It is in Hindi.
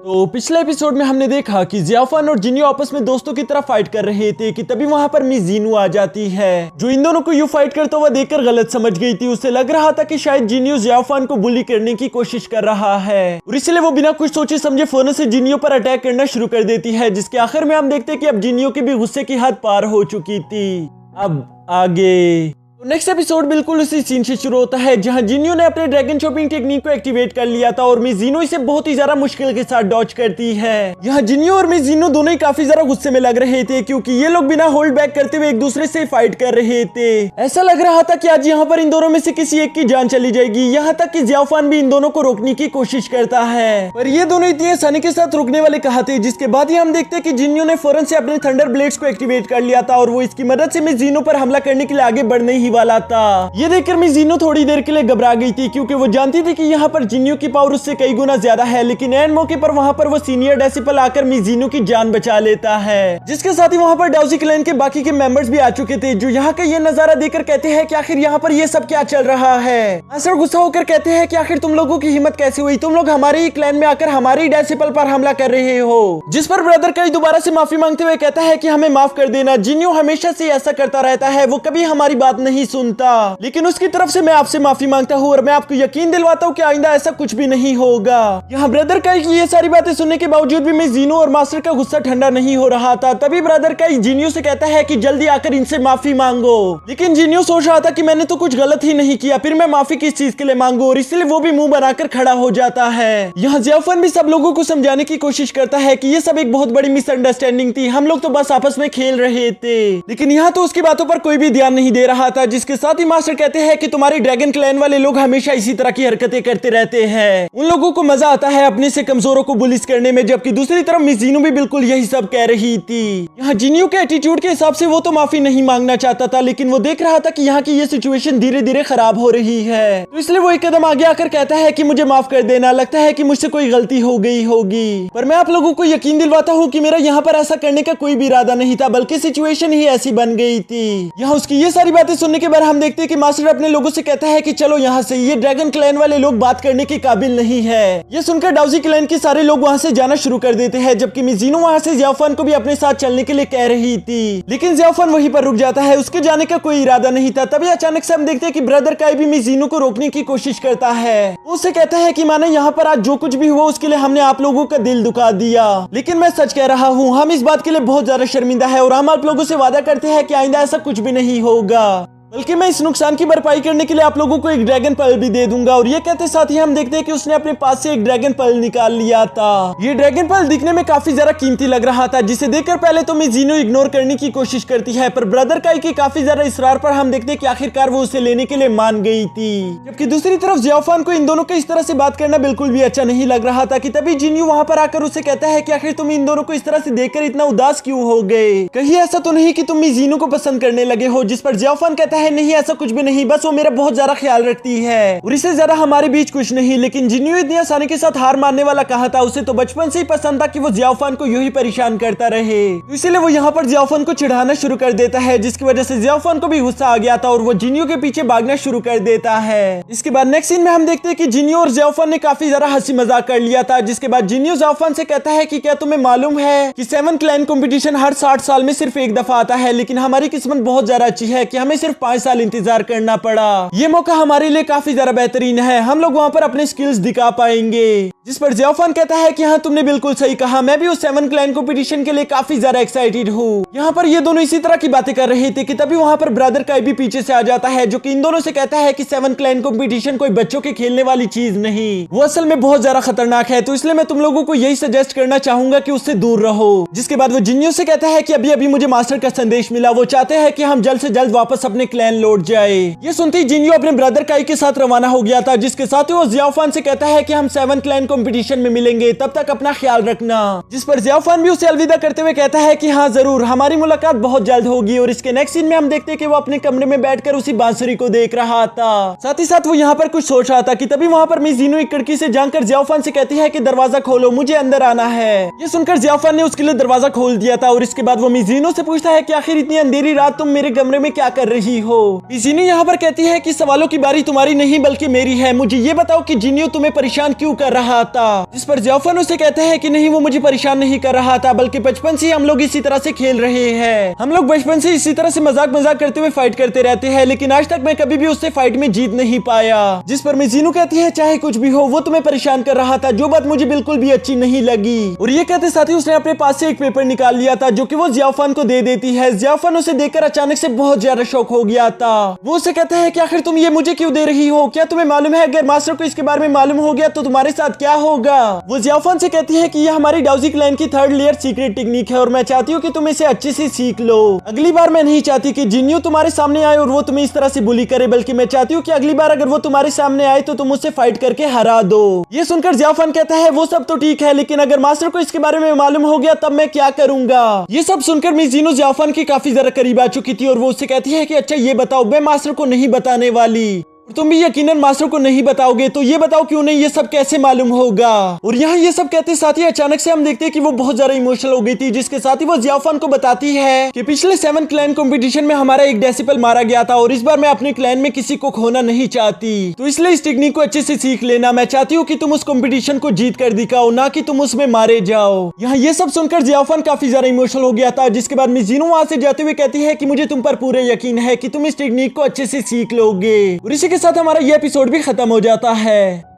तो पिछले एपिसोड में हमने देखा कि जियाफान और जिनियो आपस में दोस्तों की तरह फाइट कर रहे थे कि तभी वहां पर मिस जीनू आ जाती है, जो इन दोनों को यूं फाइट करता हुआ देखकर गलत समझ गई थी। उसे लग रहा था कि शायद जिनियो जियाफान को बुली करने की कोशिश कर रहा है और इसलिए वो बिना कुछ सोचे समझे फौरन से जिनियो पर अटैक करना शुरू कर देती है, जिसके आखिर में हम देखते हैं कि अब जिनियो की भी गुस्से की हद पार हो चुकी थी। अब आगे तो नेक्स्ट एपिसोड बिल्कुल उसी सीन से शुरू होता है जहां जिनियो ने अपने ड्रैगन चॉपिंग टेक्निक को एक्टिवेट कर लिया था और मिस जीनो इसे बहुत ही ज्यादा मुश्किल के साथ डॉज करती है। यहाँ जिनियो और मिस जीनो दोनों ही काफी ज्यादा गुस्से में लग रहे थे क्योंकि ये लोग बिना होल्ड बैक करते हुए एक दूसरे से फाइट कर रहे थे। ऐसा लग रहा था कि आज यहाँ पर इन दोनों में से किसी एक की जान चली जाएगी, यहाँ तक कि जियाफान भी इन दोनों को रोकने की कोशिश करता है, पर ये दोनों इतनी आसानी के साथ रुकने वाले कहा थे। जिसके बाद ही हम देखते हैं कि जिनियो ने फौरन से अपने थंडर ब्लेड्स को एक्टिवेट कर लिया था और वो इसकी मदद से मिस जीनो पर हमला करने के लिए आगे बढ़ने ही वाला था। ये देखकर मिस जीनो थोड़ी देर के लिए घबरा गई थी क्योंकि वो जानती थी कि यहाँ पर जिनियो की पावर उससे कई गुना ज्यादा है, लेकिन एंड मौके पर वहाँ पर वो सीनियर डेसिपल आकर मिस जीनो की जान बचा लेता है, जिसके साथ ही वहाँ पर डाउजी क्लैन के बाकी के मेंबर्स भी आ चुके थे, जो यहाँ का ये नजारा देखकर कहते हैं कि आखिर यहाँ पर ये सब क्या चल रहा है। आंसर गुस्सा होकर कहते हैं कि आखिर तुम लोगों की हिम्मत कैसे हुई, तुम लोग हमारे ही क्लैन में आकर हमारे ही डेसिपल पर हमला कर रहे हो। जिस पर ब्रदर कई दोबारा से माफी मांगते हुए कहता है कि हमें माफ कर देना, जिनियो हमेशा से ऐसा करता रहता है, वो कभी हमारी बात नहीं सुनता, लेकिन उसकी तरफ से मैं आपसे माफी मांगता हूँ और मैं आपको यकीन दिलवाता हूँ कि आइंदा ऐसा कुछ भी नहीं होगा। यहाँ ब्रदर काई की ये सारी बातें सुनने के बावजूद भी मिस जीनो और मास्टर का गुस्सा ठंडा नहीं हो रहा था। तभी ब्रदर काई जिनियो से कहता है कि जल्दी आकर इनसे माफी मांगो, लेकिन जिनियो सोच रहा था कि मैंने तो कुछ गलत ही नहीं किया, फिर मैं माफी किस चीज के लिए मांगू, और इसलिए वो भी मुंह बनाकर खड़ा हो जाता है। यहाँ जियाफान भी सब लोगों को समझाने की कोशिश करता है कि ये सब एक बहुत बड़ी मिसअंडरस्टैंडिंग थी, हम लोग तो बस आपस में खेल रहे थे, लेकिन यहाँ तो उसकी बातों पर कोई भी ध्यान नहीं दे रहा था। जिसके साथ ही मास्टर कहते हैं कि तुम्हारे ड्रैगन क्लैन वाले लोग हमेशा इसी तरह की हरकतें करते रहते हैं, उन लोगों को मजा आता है अपने से कमजोरों को बुलिस करने में, जबकि दूसरी तरफ मिस जीनो भी बिल्कुल यही सब कह रही थी। यहाँ जिनियो के एटीट्यूड के हिसाब से वो तो माफी नहीं मांगना चाहता था, लेकिन वो देख रहा था कि यहाँ की ये सिचुएशन धीरे धीरे खराब हो रही है, तो इसलिए वो एक कदम आगे आकर कहता है कि मुझे माफ कर देना, लगता है कि मुझसे कोई गलती हो गई होगी, पर मैं आप लोगों को यकीन दिलवाता हूँ कि मेरा यहाँ पर ऐसा करने का कोई भी इरादा नहीं था, बल्कि सिचुएशन ही ऐसी बन गई थी। यहाँ उसकी ये सारी बातें सुनने के बाद हम देखते हैं कि मास्टर अपने लोगों से कहता है कि चलो यहाँ से, ये ड्रैगन क्लैन वाले लोग बात करने के काबिल नहीं है। ये सुनकर डाउजी क्लैन के सारे लोग वहाँ से जाना शुरू कर देते हैं, जबकि मिस जीनो वहाँ से जियाफान को भी अपने साथ चलने के लिए कह रही थी, लेकिन जियाफान वहीं पर रुक जाता है, उसके जाने का कोई इरादा नहीं था। तभी अचानक से हम देखते हैं कि ब्रदर काई भी मिस जीनो को रोकने की कोशिश करता है, उससे कहता है कि माने यहाँ पर आज जो कुछ भी हुआ उसके लिए हमने आप लोगों का दिल दुखा दिया, लेकिन मैं सच कह रहा हूँ, हम इस बात के लिए बहुत ज्यादा शर्मिंदा है और हम आप लोगों से वादा करते हैं कि आइंदा ऐसा कुछ भी नहीं होगा, बल्कि मैं इस नुकसान की भरपाई करने के लिए आप लोगों को एक ड्रैगन पर्ल भी दे दूंगा। और ये कहते साथ ही हम देखते हैं कि उसने अपने पास से एक ड्रैगन पर्ल निकाल लिया था। ये ड्रैगन पर्ल दिखने में काफी ज्यादा कीमती लग रहा था, जिसे देखकर पहले तो मिस जीनो इग्नोर करने की कोशिश करती है, पर ब्रदर काई के काफी ज्यादा इसरार पर हम देखते हैं कि आखिरकार वो उसे लेने के लिए मान गई थी। जबकि दूसरी तरफ जियाफान को इन दोनों के इस तरह से बात करना बिल्कुल भी अच्छा नहीं लग रहा था कि तभी जिनियो वहाँ पर आकर उसे कहता है कि आखिर तुम इन दोनों को इस तरह से देखकर इतना उदास क्यों हो गए, कहीं ऐसा तो नहीं कि तुम मिस जीनो को पसंद करने लगे हो। जिस पर जियाफान कहता है नहीं, ऐसा कुछ नहीं, बस वो मेरा बहुत ज्यादा ख्याल रखती है और इससे ज्यादा हमारे बीच कुछ नहीं। लेकिन जिनियो इतनी आसानी के साथ हार मानने वाला कहा था, उसे तो बचपन से ही पसंद था कि वो जियाफान को यूं ही परेशान करता रहे, तो इसलिए वो यहाँ पर जियाफान को चिढ़ाना शुरू कर देता है, जिसकी वजह से जियाफान को भी गुस्सा आ गया था और वो जिनियो के पीछे भागना शुरू कर देता है। इसके बाद नेक्स्ट सीन में हम देखते हैं कि जिनियो और जियाफान ने काफी ज्यादा हंसी मजाक कर लिया था, जिसके बाद जिनियो जियाफान से कहता है कि क्या तुम्हें मालूम है कि 7 क्लैन कंपटीशन हर 60 साल में सिर्फ एक दफा आता है, लेकिन हमारी किस्मत बहुत ज्यादा अच्छी है कि हमें सिर्फ 5 साल इंतजार करना पड़ा। ये मौका हमारे लिए काफी ज्यादा बेहतरीन है, हम लोग वहाँ पर अपने स्किल्स दिखा पाएंगे। जिस पर जियाफान कहता है कि हाँ तुमने बिल्कुल सही कहा, मैं भी उस 7 क्लैन कंपटीशन के लिए काफी ज्यादा एक्साइटेड हूँ। यहाँ पर ये दोनों इसी तरह की बातें कर रहे थे कि तभी वहाँ पर ब्रदर काई भी पीछे से आ जाता है, जो कि इन दोनों से कहता है कि 7 क्लैन कंपटीशन कोई बच्चों के खेलने वाली चीज नहीं, वो असल में बहुत ज्यादा खतरनाक है, तो इसलिए मैं तुम लोगों को यही सजेस्ट करना चाहूंगा कि उससे दूर रहो। जिसके बाद वो जिनियो से कहता है कि अभी अभी मुझे मास्टर का संदेश मिला, वो चाहते हैं कि हम जल्द से जल्द वापस अपने क्लैन लौट जाए। ये सुनते ही जिनियो अपने ब्रदर काई के साथ रवाना हो गया था, जिसके साथ ही वो जियाफान से कहता है कि हम 7 क्लैन कंपटीशन में मिलेंगे, तब तक अपना ख्याल रखना। जिस पर जियाफान भी उसे अलविदा करते हुए कहता है कि हाँ जरूर, हमारी मुलाकात बहुत जल्द होगी। और इसके नेक्स्ट सीन में हम देखते हैं कि वो अपने कमरे में बैठकर उसी बांसुरी को देख रहा था, साथ ही साथ वो यहाँ पर कुछ सोच रहा था कि तभी वहाँ पर मिस जीनो एक खिड़की से जानकर जियाफान से कहती है कि दरवाजा खोलो, मुझे अंदर आना है। ये सुनकर जियाफान ने उसके लिए दरवाजा खोल दिया था और इसके बाद वो मिस जीनो से पूछता है कि आखिर इतनी अंधेरी रात तुम मेरे कमरे में क्या कर रही हो। जीनू यहाँ पर कहती है कि सवालों की बारी तुम्हारी नहीं बल्कि मेरी है, मुझे ये बताओ कि जिनियो तुम्हें परेशान क्यों कर रहा था। जिस पर जियाफन उसे कहता है कि नहीं, वो मुझे परेशान नहीं कर रहा था, बल्कि बचपन से हम लोग इसी तरह से खेल रहे हैं। हम लोग बचपन से इसी तरह से मजाक करते हुए फाइट करते रहते हैं, लेकिन आज तक मैं कभी भी उससे फाइट में जीत नहीं पाया। जिस पर जीनू कहती है चाहे कुछ भी हो, वो तुम्हें परेशान कर रहा था, जो बात मुझे बिल्कुल भी अच्छी नहीं लगी। और ये कहते साथ ही उसने अपने पास से एक पेपर निकाल लिया था, जो कि वो जियाफन को दे देती है। जियाफन उसे देखकर अचानक से बहुत ज्यादा शॉक हो गया था। वो उसे कहता है कि आखिर तुम ये मुझे क्यों दे रही हो? क्या तुम्हें मालूम है अगर मास्टर को इसके बारे में मालूम हो गया तो तुम्हारे साथ क्या होगा? वो जियाफन से कहती है कि यह हमारी डाउजी क्लैन की 3rd लेयर सीक्रेट टेक्निक है और मैं चाहती हूँ कि तुम इसे अच्छे से सीख लो। अगली बार मैं नहीं चाहती कि जिनियो तुम्हारे सामने आए और वो तुम्हें इस तरह से बुली करे, बल्कि मैं चाहती हूँ कि अगली बार अगर वो तुम्हारे सामने आए तो तुम उससे फाइट करके हरा दो। ये सुनकर जियाफन कहता है वो सब तो ठीक है, लेकिन अगर मास्टर को इसके बारे में मालूम हो गया तब मैं क्या करूंगा? ये सब सुनकर मिस जिनो जियाफन की काफी ज्यादा करीब आ चुकी थी और वो उससे कहती है कि अच्छा ये बताओ, मैं मास्टर को नहीं बताने वाली। तुम भी यकीनन मास्टर को नहीं बताओगे, तो ये बताओ क्यों नहीं, ये सब कैसे मालूम होगा? और यहाँ ये सब कहते साथ ही अचानक से हम देखते हैं कि वो बहुत ज्यादा इमोशनल हो गई थी, जिसके साथ ही वो जियाफन को बताती है कि पिछले 7 क्लैन कंपटीशन में हमारा एक डेसिबल मारा गया था और इस बार मैं अपने क्लैन में किसी को खोना नहीं चाहती, तो इसलिए इस टेक्निक को अच्छे से सीख लेना। मैं चाहती हूँ कि तुम उस कंपटीशन को जीत कर दिखाओ, ना कि तुम उसमें मारे जाओ। यहाँ ये सब सुनकर जियाफन काफी ज्यादा इमोशनल हो गया था, जिसके बाद मिस जिनो वहां से जाते हुए कहती है कि मुझे तुम पर पूरे यकीन है कि तुम इस टेक्निक को अच्छे से सीख लोगे। और इसी के साथ हमारा ये एपिसोड भी खत्म हो जाता है।